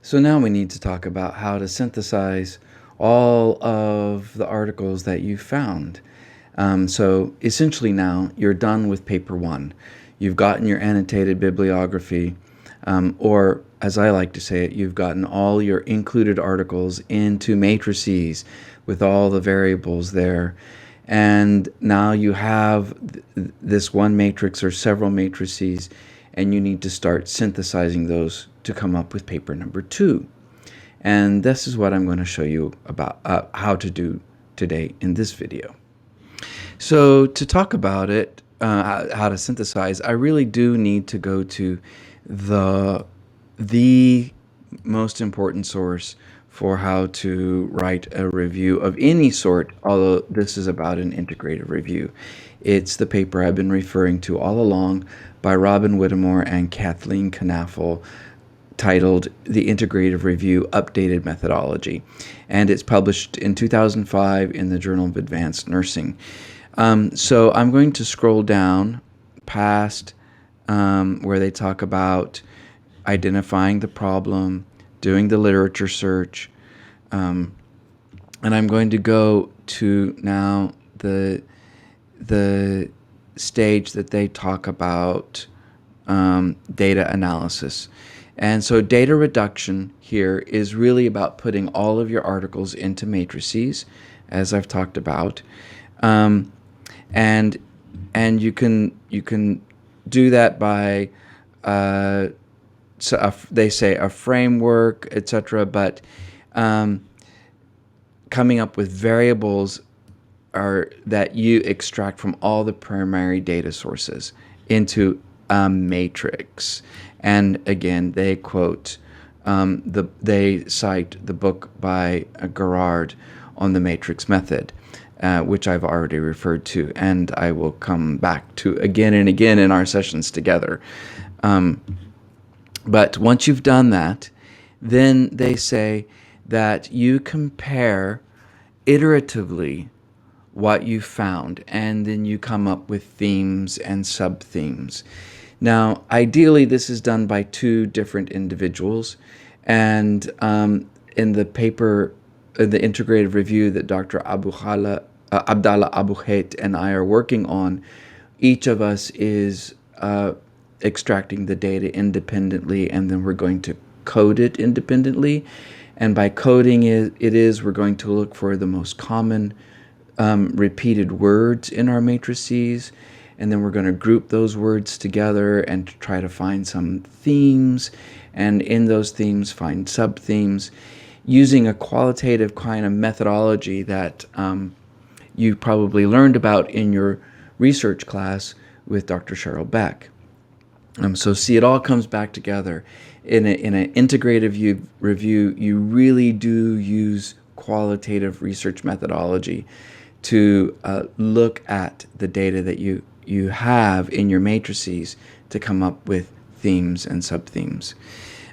So now we need to talk about how to synthesize all of the articles that you found. So essentially now you're done with paper one. You've gotten your annotated bibliography, or as I like to say it, you've gotten all your included articles into matrices with all the variables there. And now you have this one matrix or several matrices, and you need to start synthesizing those to come up with paper number two. And this is what I'm going to show you about how to do today in this video. So to talk about it, how to synthesize, I really do need to go to the the most important source for how to write a review of any sort, although this is about an integrative review. It's the paper I've been referring to all along by Robin Whittemore and Kathleen Knaffel, titled The Integrative Review Updated Methodology, and it's published in 2005 in the Journal of Advanced Nursing. So I'm going to scroll down past where they talk about identifying the problem, doing the literature search, and I'm going to go to now the stage that they talk about data analysis. And so data reduction here is really about putting all of your articles into matrices, as I've talked about, and you can do that by they say a framework, etc. But coming up with variables are that you extract from all the primary data sources into a matrix. And again, they quote they cite the book by Gerard on the matrix method, which I've already referred to, and I will come back to again and again in our sessions together. But once you've done that, then they say that you compare iteratively what you found, and then you come up with themes and sub-themes. Now, ideally, this is done by two different individuals, and in the paper, the integrative review that Dr. Abdallah Abu Hait and I are working on, each of us is extracting the data independently, and then we're going to code it independently. And by coding it, we're going to look for the most common repeated words in our matrices, and then we're going to group those words together and try to find some themes, and in those themes find sub-themes using a qualitative kind of methodology that you probably learned about in your research class with Dr. Cheryl Beck. So see, it all comes back together. In an integrative review, you really do use qualitative research methodology to look at the data that you have in your matrices to come up with themes and sub-themes.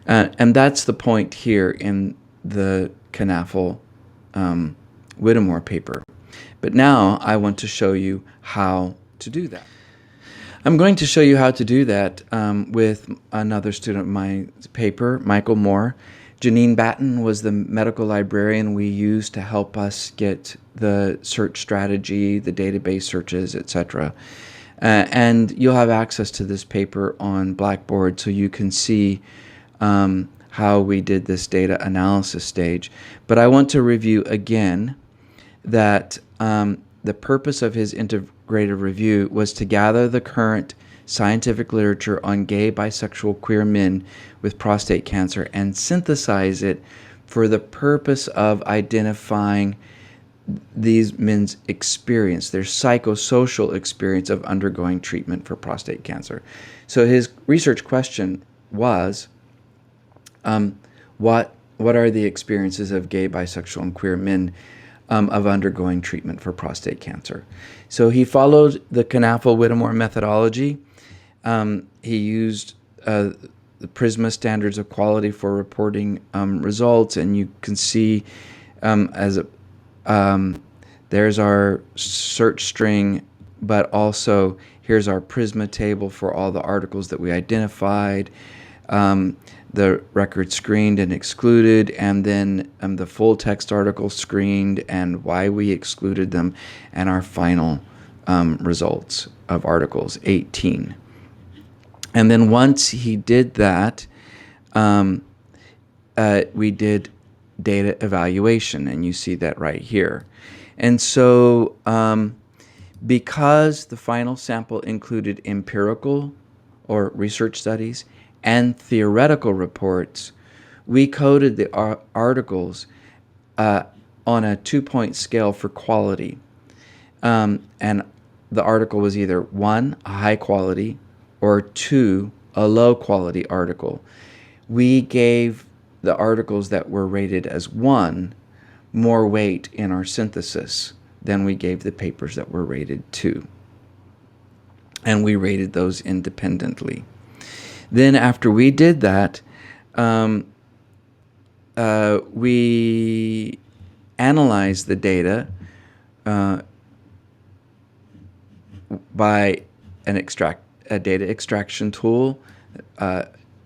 And that's the point here in the Knaffel Whittemore paper. But now I want to show you how to do that. I'm going to show you how to do that with another student of my paper, Michael Moore. Janine Batten was the medical librarian we used to help us get the search strategy, the database searches, etc. And you'll have access to this paper on Blackboard so you can see how we did this data analysis stage. But I want to review again that the purpose of his integrative review was to gather the current scientific literature on gay, bisexual, queer men with prostate cancer and synthesize it for the purpose of identifying these men's experience, their psychosocial experience of undergoing treatment for prostate cancer. So his research question was, what are the experiences of gay, bisexual, and queer men of undergoing treatment for prostate cancer? So he followed the Knaffel-Whittemore methodology. He used the PRISMA standards of quality for reporting results, and you can see there's our search string, but also here's our PRISMA table for all the articles that we identified. the record screened and excluded, and then the full text article screened and why we excluded them, and our final results of articles 18. And then once he did that, we did data evaluation, and you see that right here. And so because the final sample included empirical or research studies and theoretical reports, we coded the articles on a 2-point scale for quality. And the article was either 1, a high quality, or 2, a low quality article. We gave the articles that were rated as 1 more weight in our synthesis than we gave the papers that were rated 2. And we rated those independently. Then after we did that, we analyzed the data by a data extraction tool,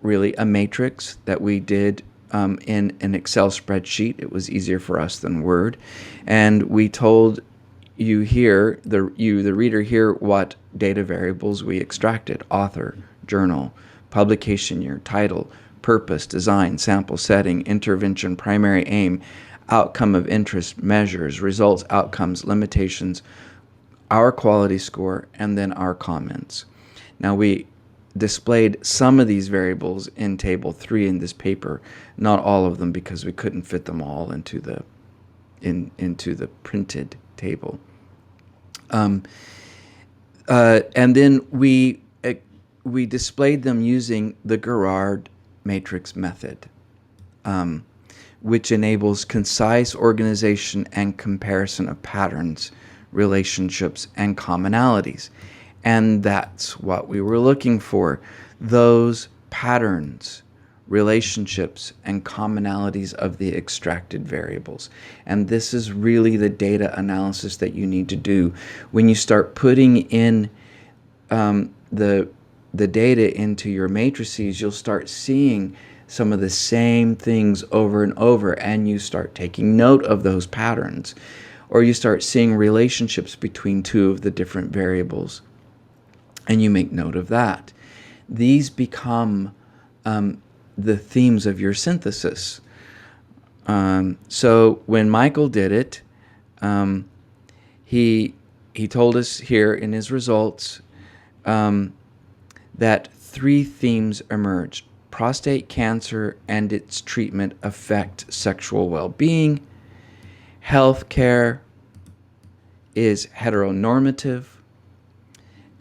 really a matrix that we did in an Excel spreadsheet. It was easier for us than Word. And we told you here, the reader here, what data variables we extracted: author, journal, publication year, title, purpose, design, sample setting, intervention, primary aim, outcome of interest, measures, results, outcomes, limitations, our quality score, and then our comments. Now we displayed some of these variables in table 3 in this paper, not all of them, because we couldn't fit them all into the printed table. And then we displayed them using the Gerard matrix method, which enables concise organization and comparison of patterns, relationships, and commonalities. And that's what we were looking for: those patterns, relationships, and commonalities of the extracted variables. And this is really the data analysis that you need to do. When you start putting in the data into your matrices, you'll start seeing some of the same things over and over, and you start taking note of those patterns, or you start seeing relationships between 2 of the different variables, and you make note of that. These become the themes of your synthesis. So when Michael did it, he told us here in his results that 3 themes emerged: prostate cancer and its treatment affect sexual well-being, healthcare is heteronormative,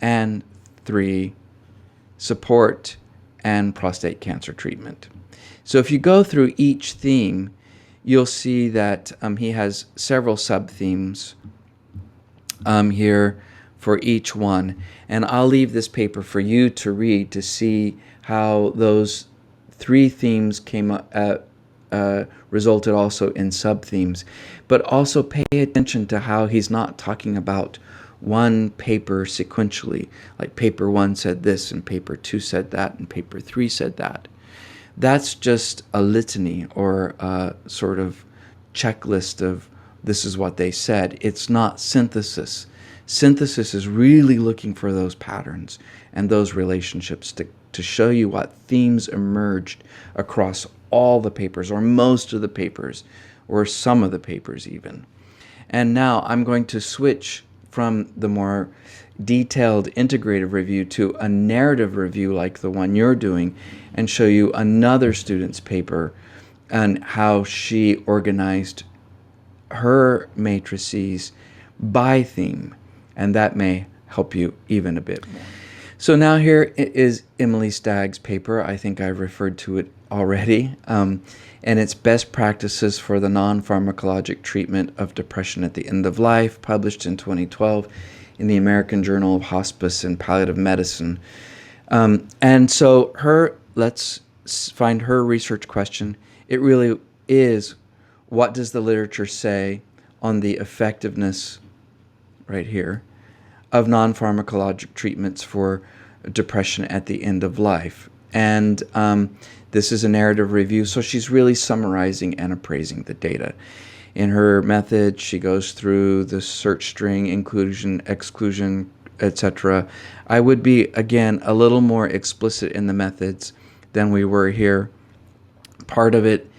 and 3, support and prostate cancer treatment. So if you go through each theme, you'll see that he has several sub-themes here for each one. And I'll leave this paper for you to read to see how those 3 themes resulted also in sub-themes. But also pay attention to how he's not talking about one paper sequentially, like paper 1 said this, and paper 2 said that, and paper 3 said that. That's just a litany or a sort of checklist of this is what they said. It's not synthesis. Synthesis is really looking for those patterns and those relationships to show you what themes emerged across all the papers, or most of the papers, or some of the papers even. And now I'm going to switch from the more detailed integrative review to a narrative review like the one you're doing, and show you another student's paper and how she organized her matrices by theme, and that may help you even a bit more. So now here is Emily Stagg's paper. I think I've referred to it already, and it's Best Practices for the Non-Pharmacologic Treatment of Depression at the End of Life, published in 2012 in the American Journal of Hospice and Palliative Medicine. And so let's find her research question. It really is, what does the literature say on the effectiveness, right here, of non-pharmacologic treatments for depression at the end of life? And this is a narrative review, so she's really summarizing and appraising the data. In her method, she goes through the search string, inclusion, exclusion, etc. I would be, again, a little more explicit in the methods than we were here. Part of it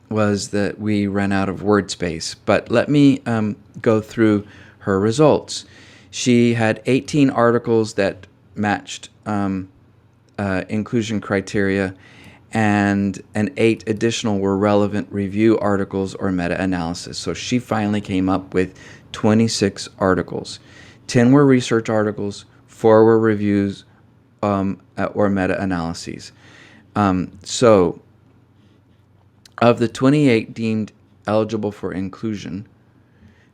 was that we ran out of word space. But let me go through her results. She had 18 articles that matched inclusion criteria, and 8 additional were relevant review articles or meta-analysis. So she finally came up with 26 articles. 10 were research articles, 4 were reviews or meta-analyses. So of the 28 deemed eligible for inclusion,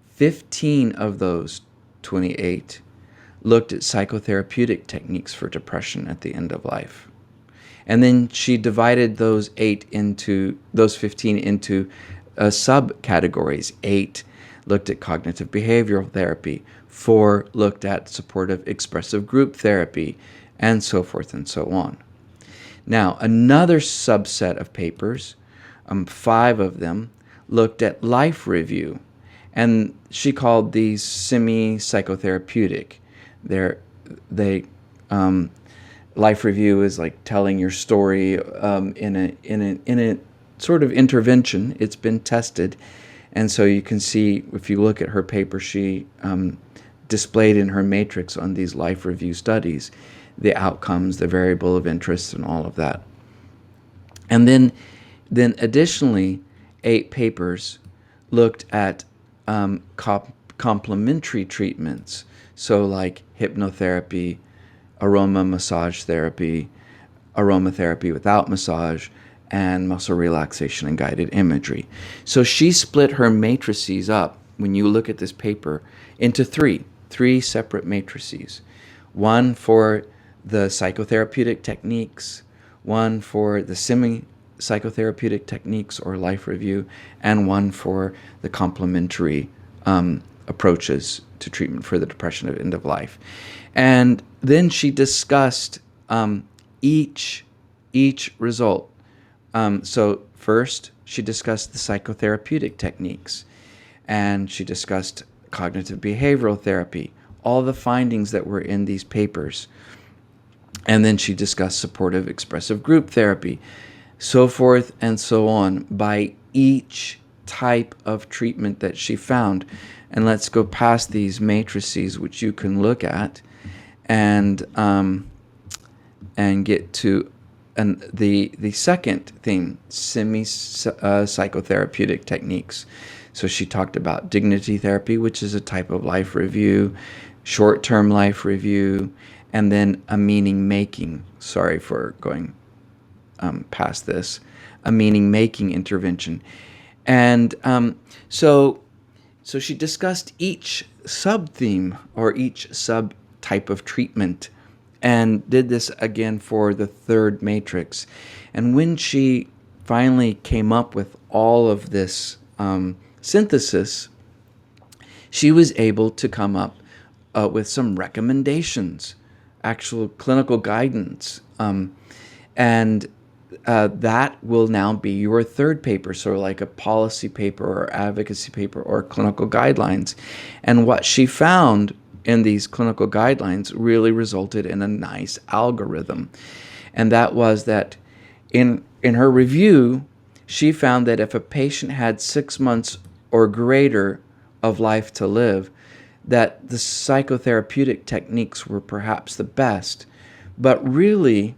15 of those 28 looked at psychotherapeutic techniques for depression at the end of life. And then she divided those 15 into subcategories. 8 looked at cognitive behavioral therapy, 4 looked at supportive expressive group therapy, and so forth and so on. Now, another subset of papers, 5 of them, looked at life review, and she called these semi-psychotherapeutic. Life review is like telling your story in a sort of intervention. It's been tested, and so you can see if you look at her paper, she displayed in her matrix on these life review studies the outcomes, the variable of interest, and all of that. And then additionally, 8 papers looked at complementary treatments, so like hypnotherapy, aroma massage therapy, aromatherapy without massage, and muscle relaxation and guided imagery. So she split her matrices up, when you look at this paper, into three separate matrices. One for the psychotherapeutic techniques, one for the semi-psychotherapeutic techniques or life review, and one for the complementary approaches to treatment for the depression at end of life. And then she discussed each result. So first, she discussed the psychotherapeutic techniques, and she discussed cognitive behavioral therapy, all the findings that were in these papers. And then she discussed supportive expressive group therapy, so forth and so on, by each type of treatment that she found. And let's go past these matrices, which you can look at, and get to the second theme, psychotherapeutic techniques. So she talked about dignity therapy, which is a type of life review, short-term life review, and then a meaning-making. Sorry for going past this. A meaning-making intervention. And so she discussed each sub-theme or each sub-type of treatment, and did this again for the third matrix. And when she finally came up with all of this synthesis, she was able to come up with some recommendations, actual clinical guidance, and that will now be your third paper, so like a policy paper or advocacy paper or clinical guidelines. And what she found in these clinical guidelines really resulted in a nice algorithm. And that was that in her review, she found that if a patient had 6 months or greater of life to live, that the psychotherapeutic techniques were perhaps the best. But really,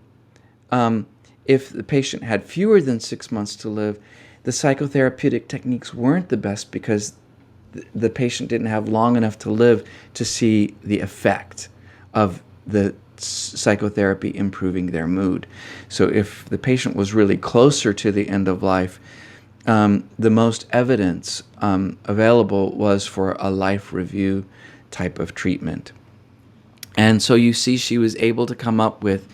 if the patient had fewer than 6 months to live, the psychotherapeutic techniques weren't the best because the patient didn't have long enough to live to see the effect of the psychotherapy improving their mood. So if the patient was really closer to the end of life, the most evidence available was for a life review type of treatment. And so you see she was able to come up with,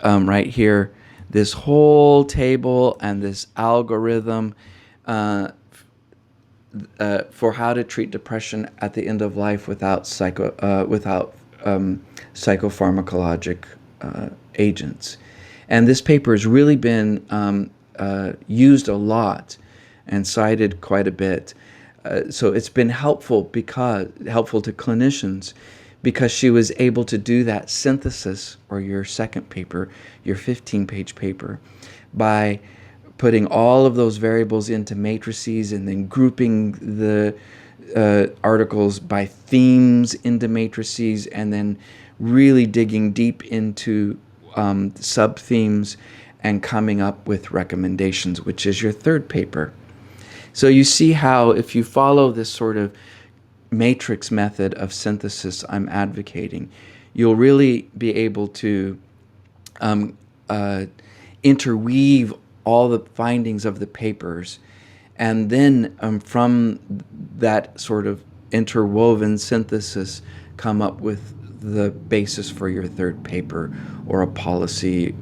right here, this whole table and this algorithm for how to treat depression at the end of life without psychopharmacologic agents. And this paper has really been used a lot and cited quite a bit. So it's been helpful to clinicians because she was able to do that synthesis, or your second paper, your 15-page paper, by putting all of those variables into matrices and then grouping the articles by themes into matrices, and then really digging deep into sub-themes and coming up with recommendations, which is your third paper. So you see how if you follow this sort of matrix method of synthesis I'm advocating, you'll really be able to interweave all the findings of the papers, and then from that sort of interwoven synthesis, come up with the basis for your third paper, or a policy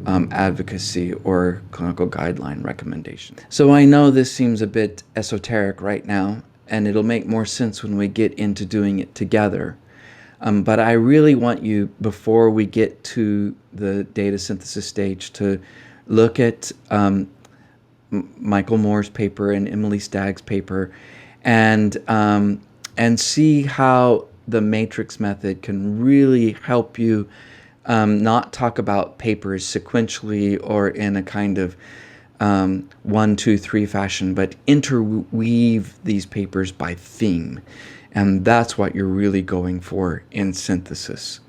advocacy or clinical guideline recommendation. So I know this seems a bit esoteric right now, and it'll make more sense when we get into doing it together. But I really want you, before we get to the data synthesis stage, to look at Michael Moore's paper and Emily Stagg's paper, and see how the matrix method can really help you not talk about papers sequentially or in a kind of 1, 2, 3 fashion, but interweave these papers by theme. And that's what you're really going for in synthesis.